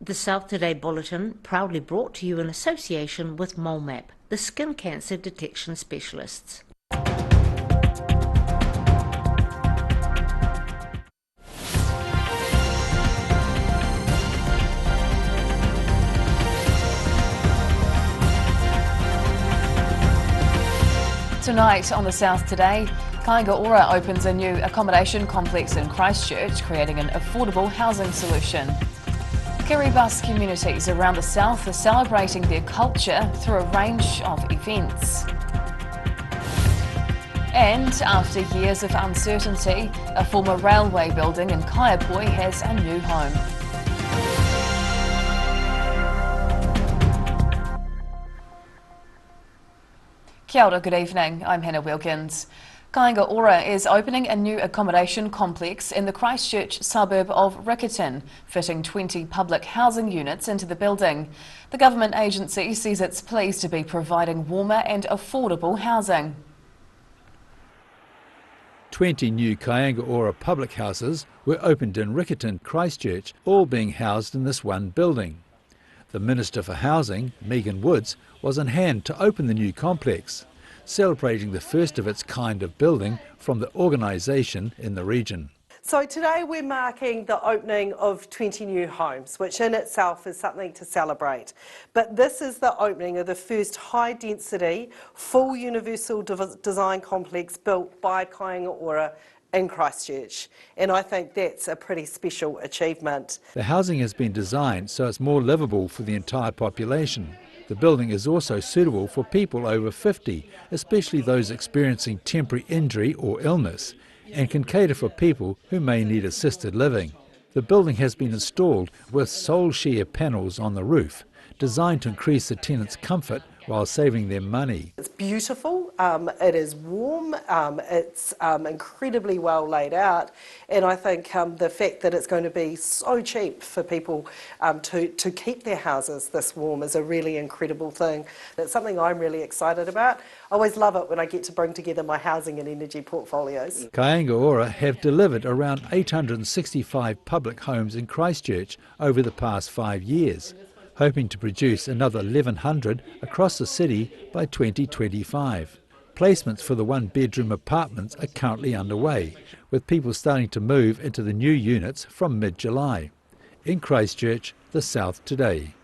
The South Today Bulletin, proudly brought to you in association with MoleMap, the skin cancer detection specialists. Tonight on the South Today, Kainga Ora opens a new accommodation complex in Christchurch, creating an affordable housing solution. Kiribati communities around the South are celebrating their culture through a range of events. And after years of uncertainty, a former railway building in Kaiapoi has a new home. Kia ora, good evening. I'm Hannah Wilkins. Kainga Ora is opening a new accommodation complex in the Christchurch suburb of Bulletin, fitting 20 public housing units into the building. The government agency says it's pleased to be providing warmer and affordable housing. 20 new Kainga Ora public houses were opened in Bulletin, Christchurch, all being housed in this one building. The Minister for Housing, Megan Woods, was on hand to open the new complex, celebrating the first of its kind of building from the organisation in the region. So today we're marking the opening of 20 new homes, which in itself is something to celebrate. But this is the opening of the first high-density, full universal design complex built by Kainga Ora in Christchurch, and I think that's a pretty special achievement. The housing has been designed so it's more livable for the entire population. The building is also suitable for people over 50, especially those experiencing temporary injury or illness, and can cater for people who may need assisted living. The building has been installed with sole share panels on the roof, designed to increase the tenants' comfort while saving them money. It's beautiful, it is warm, it's incredibly well laid out, and I think the fact that it's going to be so cheap for people to keep their houses this warm is a really incredible thing. It's something I'm really excited about. I always love it when I get to bring together my housing and energy portfolios. Kainga Ora have delivered around 865 public homes in Christchurch over the past 5 years, hoping to produce another 1,100 across the city by 2025. Placements for the one-bedroom apartments are currently underway, with people starting to move into the new units from mid-July. In Christchurch, the South Today.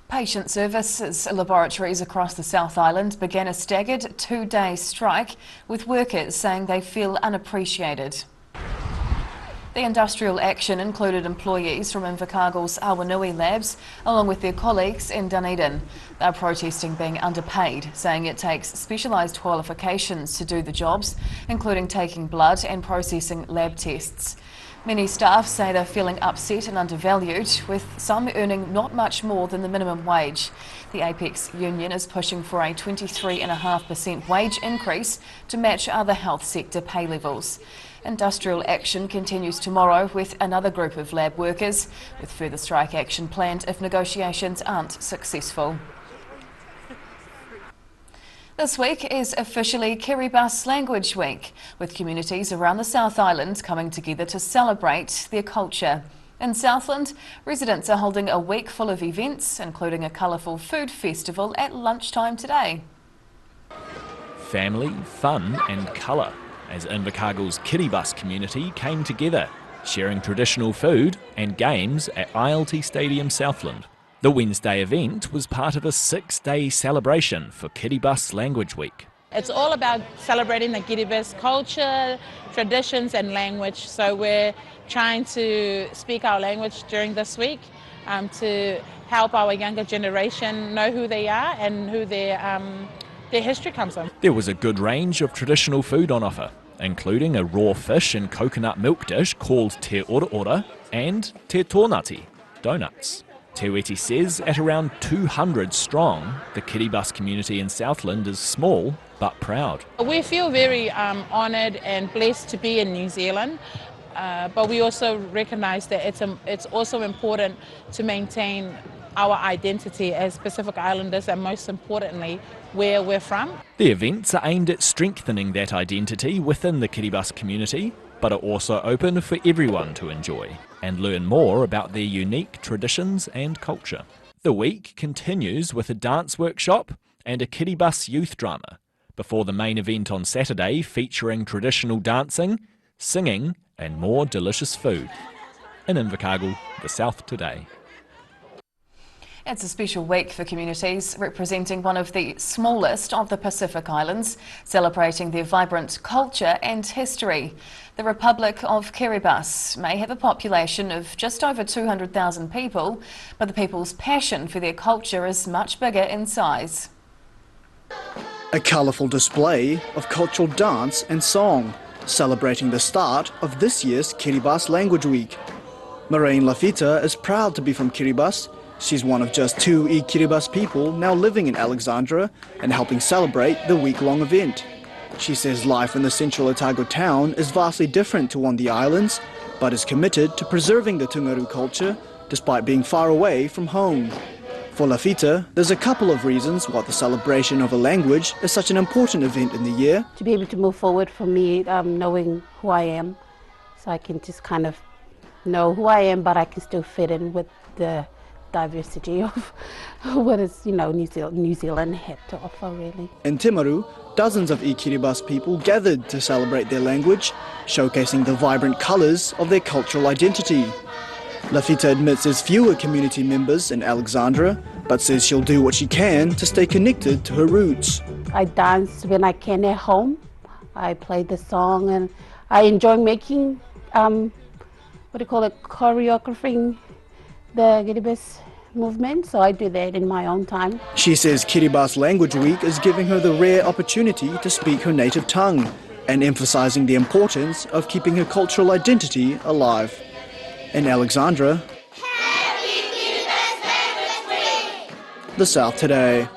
Patient services laboratories across the South Island began a staggered 2-day strike, with workers saying they feel unappreciated. The industrial action included employees from Invercargill's Awanui labs, along with their colleagues in Dunedin. They're protesting being underpaid, saying it takes specialised qualifications to do the jobs, including taking blood and processing lab tests. Many staff say they're feeling upset and undervalued, with some earning not much more than the minimum wage. The Apex union is pushing for a 23.5% wage increase to match other health sector pay levels. Industrial action continues tomorrow with another group of lab workers, with further strike action planned if negotiations aren't successful. This week is officially Kiribati Language Week, with communities around the South Island coming together to celebrate their culture. In Southland, residents are holding a week full of events, including a colourful food festival at lunchtime today. Family, fun and colour, as Invercargill's Kiribati community came together, sharing traditional food and games at ILT Stadium Southland. The Wednesday event was part of a 6-day celebration for Kiribati Language Week. It's all about celebrating the Kiribati culture, traditions and language. So we're trying to speak our language during this week to help our younger generation know who they are and who their history comes from. There was a good range of traditional food on offer, including a raw fish and coconut milk dish called te ora ora and te tōnati, donuts. Te Weti says at around 200 strong, the Kiribati community in Southland is small but proud. We feel very honoured and blessed to be in New Zealand, but we also recognise that it's also important to maintain our identity as Pacific Islanders and most importantly where we're from. The events are aimed at strengthening that identity within the Kiribati community but are also open for everyone to enjoy and learn more about their unique traditions and culture. The week continues with a dance workshop and a Kiribati youth drama, before the main event on Saturday featuring traditional dancing, singing and more delicious food. In Invercargill, the South Today. It's a special week for communities representing one of the smallest of the Pacific Islands, celebrating their vibrant culture and history. The Republic of Kiribati may have a population of just over 200,000 people, but the people's passion for their culture is much bigger in size. A colourful display of cultural dance and song, celebrating the start of this year's Kiribati Language Week. Maureen Lafita is proud to be from Kiribati. She's one of just 2 Kiribati people now living in Alexandra and helping celebrate the week-long event. She says life in the central Otago town is vastly different to on the islands, but is committed to preserving the Tungaru culture despite being far away from home. For Lafita, there's a couple of reasons why the celebration of a language is such an important event in the year. To be able to move forward for me, knowing who I am, so I can just kind of know who I am, but I can still fit in with the diversity of what is, New Zealand had to offer, really. In Timaru, dozens of Kiribati people gathered to celebrate their language, showcasing the vibrant colours of their cultural identity. Lafita admits there's fewer community members in Alexandra, but says she'll do what she can to stay connected to her roots. I dance when I can at home. I play the song and I enjoy making, choreographing the Kiribati movement, so I do that in my own time. She says Kiribati Language Week is giving her the rare opportunity to speak her native tongue and emphasising the importance of keeping her cultural identity alive. In Alexandra, the South Today.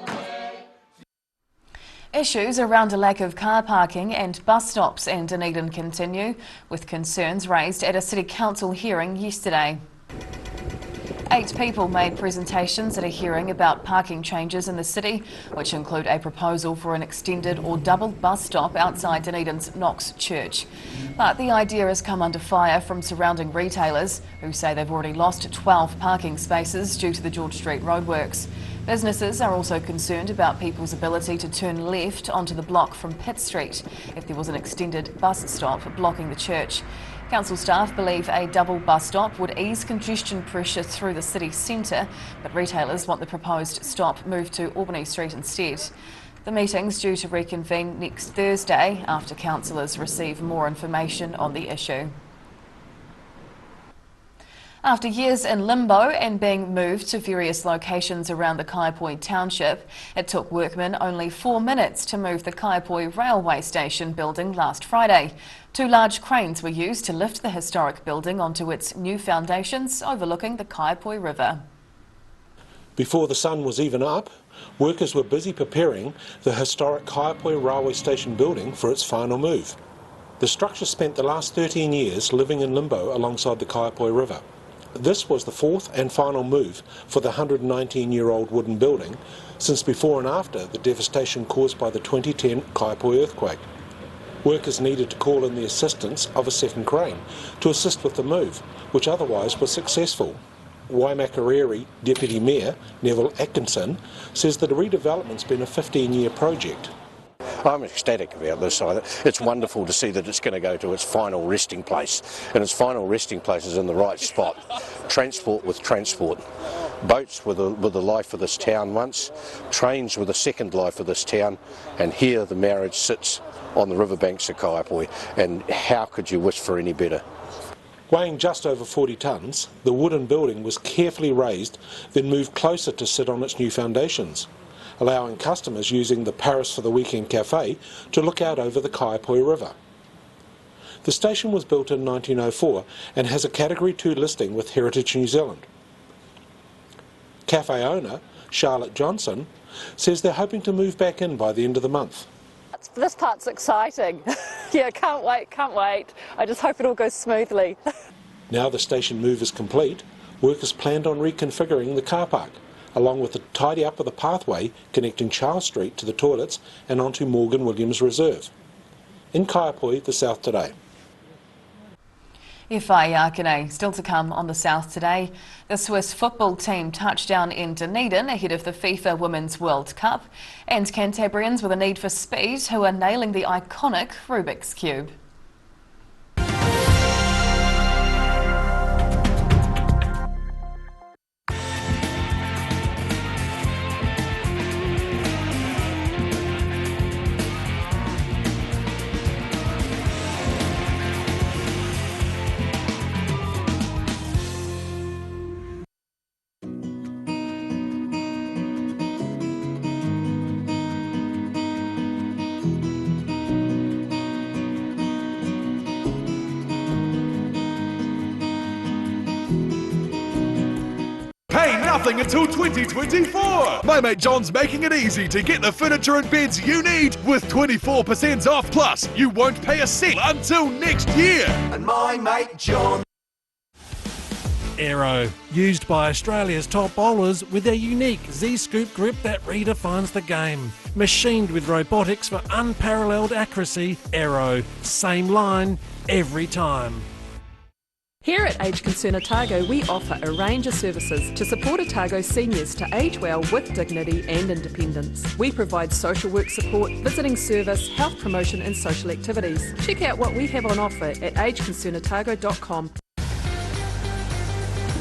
Issues around a lack of car parking and bus stops in Dunedin continue, with concerns raised at a City Council hearing yesterday. 8 people made presentations at a hearing about parking changes in the city, which include a proposal for an extended or double bus stop outside Dunedin's Knox Church. But the idea has come under fire from surrounding retailers, who say they've already lost 12 parking spaces due to the George Street roadworks. Businesses are also concerned about people's ability to turn left onto the block from Pitt Street if there was an extended bus stop blocking the church. Council staff believe a double bus stop would ease congestion pressure through the city centre, but retailers want the proposed stop moved to Albany Street instead. The meeting's due to reconvene next Thursday after councillors receive more information on the issue. After years in limbo and being moved to various locations around the Kaiapoi township, it took workmen only 4 minutes to move the Kaiapoi Railway Station building last Friday. 2 large cranes were used to lift the historic building onto its new foundations overlooking the Kaiapoi River. Before the sun was even up, workers were busy preparing the historic Kaiapoi Railway Station building for its final move. The structure spent the last 13 years living in limbo alongside the Kaiapoi River. This was the 4th and final move for the 119-year-old wooden building since before and after the devastation caused by the 2010 Kaiapoi earthquake. Workers needed to call in the assistance of a second crane to assist with the move, which otherwise was successful. Waimakariri Deputy Mayor Neville Atkinson says that the redevelopment's been a 15-year project. I'm ecstatic about this. It's wonderful to see that it's going to go to its final resting place, and its final resting place is in the right spot. Transport with transport. Boats were the life of this town once, trains were the second life of this town, and here the marriage sits on the riverbanks of Kaiapoi, and how could you wish for any better? Weighing just over 40 tonnes, the wooden building was carefully raised, then moved closer to sit on its new foundations, allowing customers using the Paris for the Weekend cafe to look out over the Kaiapoi River. The station was built in 1904 and has a Category 2 listing with Heritage New Zealand. Cafe owner Charlotte Johnson says they're hoping to move back in by the end of the month. This part's exciting. Yeah, can't wait. I just hope it all goes smoothly. Now the station move is complete, workers planned on reconfiguring the car park, along with the tidy up of the pathway connecting Charles Street to the toilets and onto Morgan Williams Reserve. In Kaiapoi, the South Today. Whai Akane, still to come on the South today. The Swiss football team touched down in Dunedin ahead of the FIFA Women's World Cup, and Cantabrians with a need for speed who are nailing the iconic Rubik's Cube. Pay nothing until 2024! My mate John's making it easy to get the furniture and beds you need with 24% off. Plus, you won't pay a cent until next year. And my mate John. Aero, used by Australia's top bowlers with their unique Z-scoop grip that redefines the game. Machined with robotics for unparalleled accuracy, Aero, same line, every time. Here at Age Concern Otago, we offer a range of services to support Otago seniors to age well with dignity and independence. We provide social work support, visiting service, health promotion and social activities. Check out what we have on offer at ageconcernotago.com.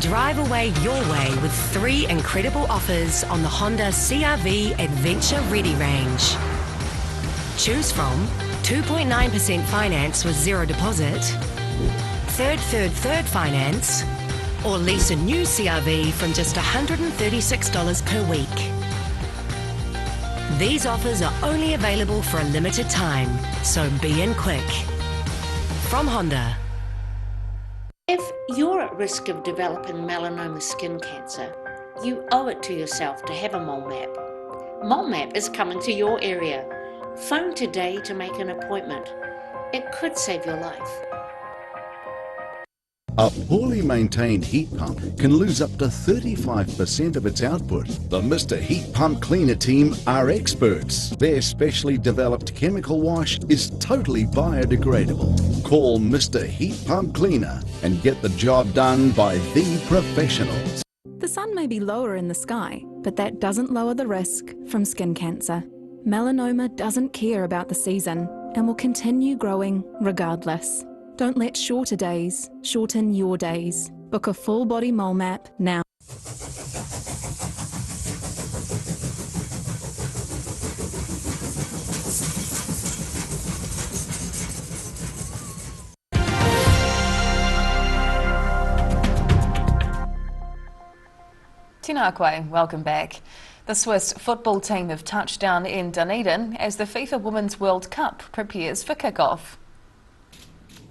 Drive away your way with 3 incredible offers on the Honda CR-V Adventure Ready range. Choose from 2.9% finance with zero deposit, third finance, or lease a new CR-V from just $136 per week. These offers are only available for a limited time, so be in quick. From Honda. If you're at risk of developing melanoma skin cancer, you owe it to yourself to have a mole map. Mole map is coming to your area. Phone today to make an appointment. It could save your life. A poorly maintained heat pump can lose up to 35% of its output. The Mr. Heat Pump Cleaner team are experts. Their specially developed chemical wash is totally biodegradable. Call Mr. Heat Pump Cleaner and get the job done by the professionals. The sun may be lower in the sky, but that doesn't lower the risk from skin cancer. Melanoma doesn't care about the season and will continue growing regardless. Don't let shorter days shorten your days. Book a full body mole map now. Tēnā koe, welcome back. The Swiss football team have touched down in Dunedin as the FIFA Women's World Cup prepares for kick-off.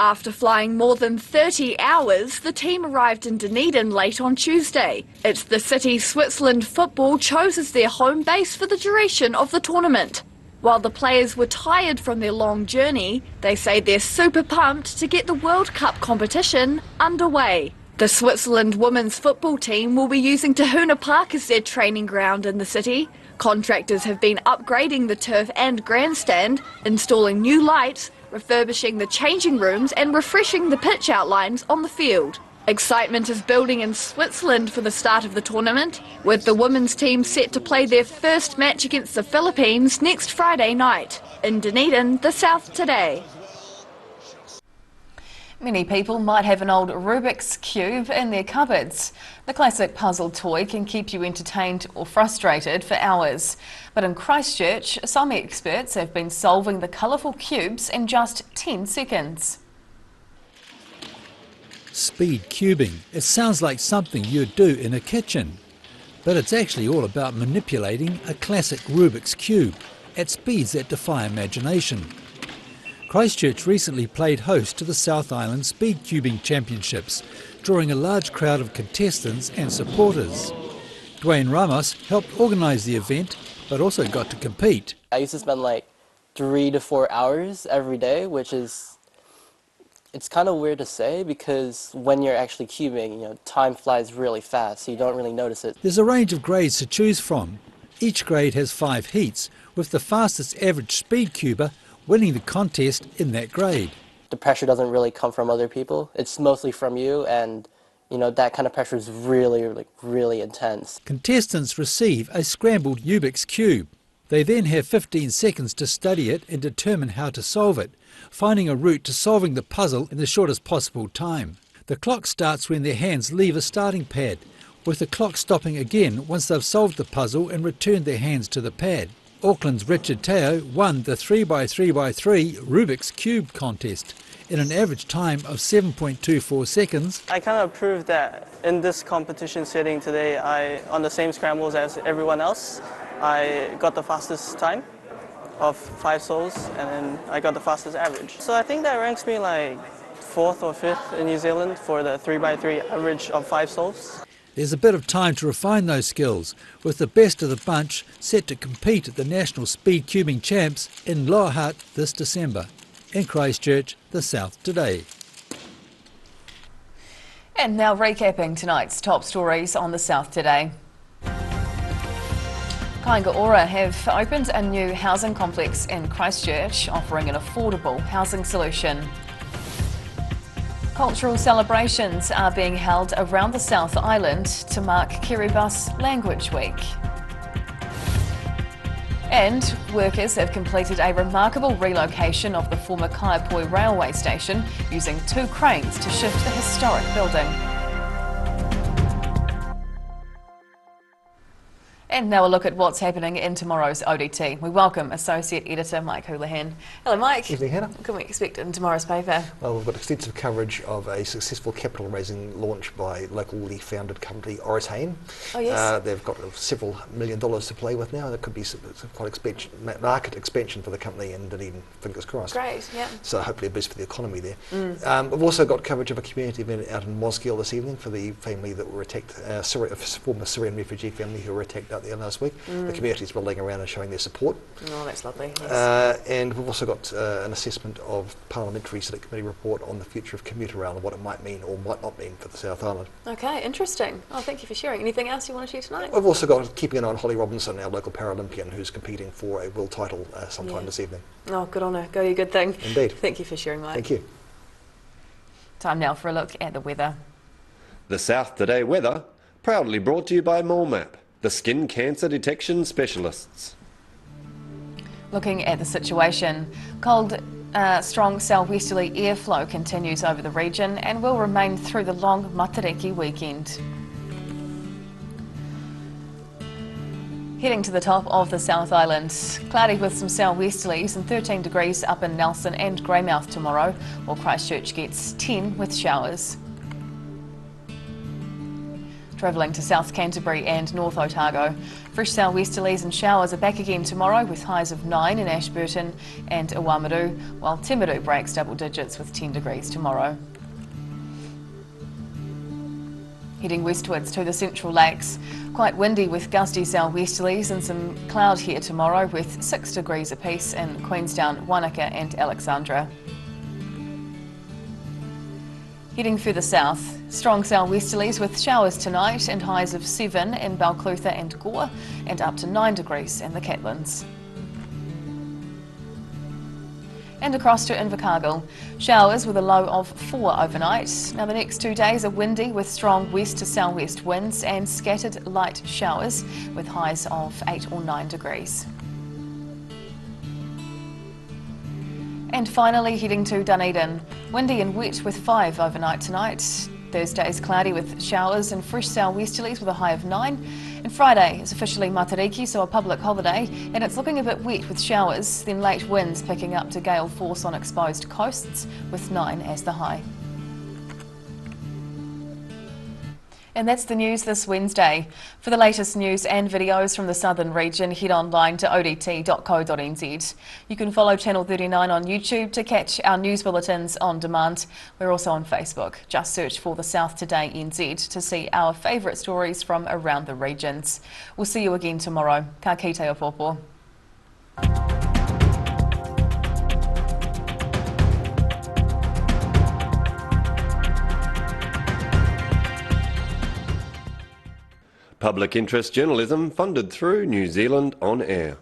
After flying more than 30 hours, the team arrived in Dunedin late on Tuesday. It's the city Switzerland football chose as their home base for the duration of the tournament. While the players were tired from their long journey, they say they're super pumped to get the World Cup competition underway. The Switzerland women's football team will be using Tahuna Park as their training ground in the city. Contractors have been upgrading the turf and grandstand, installing new lights, refurbishing the changing rooms and refreshing the pitch outlines on the field. Excitement is building in Switzerland for the start of the tournament, with the women's team set to play their first match against the Philippines next Friday night. In Dunedin, the South today. Many people might have an old Rubik's Cube in their cupboards. The classic puzzle toy can keep you entertained or frustrated for hours. But in Christchurch, some experts have been solving the colourful cubes in just 10 seconds. Speed cubing. It sounds like something you'd do in a kitchen. But it's actually all about manipulating a classic Rubik's Cube at speeds that defy imagination. Christchurch recently played host to the South Island Speed Cubing Championships, drawing a large crowd of contestants and supporters. Dwayne Ramos helped organise the event, but also got to compete. I used to spend like 3 to 4 hours every day, which is, it's kind of weird to say because when you're actually cubing, time flies really fast, so you don't really notice it. There's a range of grades to choose from. Each grade has 5 heats, with the fastest average speed cuber winning the contest in that grade. the pressure doesn't really come from other people. It's mostly from you, and you know, that kind of pressure is really intense. Contestants receive a scrambled Rubik's Cube. They then have 15 seconds to study it and determine how to solve it, finding a route to solving the puzzle in the shortest possible time. The clock starts when their hands leave a starting pad, with the clock stopping again once they've solved the puzzle and returned their hands to the pad. Auckland's Richard Teo won the 3x3x3 Rubik's Cube contest in an average time of 7.24 seconds. I kind of proved that in this competition setting today, on the same scrambles as everyone else, I got the fastest time of 5 solves, and then I got the fastest average. So I think that ranks me like 4th or 5th in New Zealand for the 3x3 average of 5 solves. There's a bit of time to refine those skills, with the best of the bunch set to compete at the National Speed Cubing Champs in Lower Hutt this December. In Christchurch, the South Today. And now recapping tonight's top stories on the South Today. Kainga Ora have opened a new housing complex in Christchurch, offering an affordable housing solution. Cultural celebrations are being held around the South Island to mark Kiribati Language Week. And workers have completed a remarkable relocation of the former Kaiapoi Railway Station using 2 cranes to shift the historic building. And now a look at what's happening in tomorrow's ODT. We welcome Associate Editor Mike Houlihan. Hello Mike. Evening Hannah. What can we expect in tomorrow's paper? Well, we've got extensive coverage of a successful capital raising launch by locally founded company Otago. Oh yes. They've got several $1 million to play with now. That could be some quite market expansion for the company in Dunedin, fingers crossed. Great, yeah. So hopefully a boost for the economy there. We've also got coverage of a community event out in Mosgiel this evening for the family that were attacked, a former Syrian refugee family who were attacked out there last week. The community's rallying around and showing their support. Oh, that's lovely. Yes. And we've also got an assessment of Parliamentary Select Committee report on the future of commuter rail and what it might mean or might not mean for the South Island. Okay, interesting. Oh, thank you for sharing. Anything else you want to share tonight? We've also got keeping an eye on Holly Robinson, our local Paralympian, who's competing for a world title sometime this evening. Oh, good on her. Go you good thing. Indeed. Thank you for sharing, Mike. Thank you. Time now for a look at the weather. The South Today weather, proudly brought to you by MoleMap, the skin cancer detection specialists. Looking at the situation, cold, strong southwesterly airflow continues over the region and will remain through the long Matariki weekend. Heading to the top of the South Island, cloudy with some southwesterlies and 13 degrees up in Nelson and Greymouth tomorrow, while Christchurch gets 10 with showers. Travelling to South Canterbury and North Otago, fresh southwesterlies and showers are back again tomorrow with highs of 9 in Ashburton and Awamaru, while Timaru breaks double digits with 10 degrees tomorrow. Heading westwards to the Central Lakes, quite windy with gusty southwesterlies and some cloud here tomorrow with 6 degrees apiece in Queenstown, Wanaka and Alexandra. Heading further south, strong southwesterlies with showers tonight and highs of 7 in Balclutha and Gore and up to 9 degrees in the Catlins. And across to Invercargill, showers with a low of 4 overnight. Now the next 2 days are windy with strong west to southwest winds and scattered light showers with highs of 8 or 9 degrees. And finally heading to Dunedin, windy and wet with 5 overnight tonight. Thursday is cloudy with showers and fresh southwesterlies with a high of 9. And Friday is officially Matariki, so a public holiday, and it's looking a bit wet with showers, then late winds picking up to gale force on exposed coasts with 9 as the high. And that's the news this Wednesday. For the latest news and videos from the southern region, head online to odt.co.nz. You can follow Channel 39 on YouTube to catch our news bulletins on demand. We're also on Facebook. Just search for the South Today NZ to see our favourite stories from around the regions. We'll see you again tomorrow. Ka kite o popo. Public interest journalism funded through New Zealand On Air.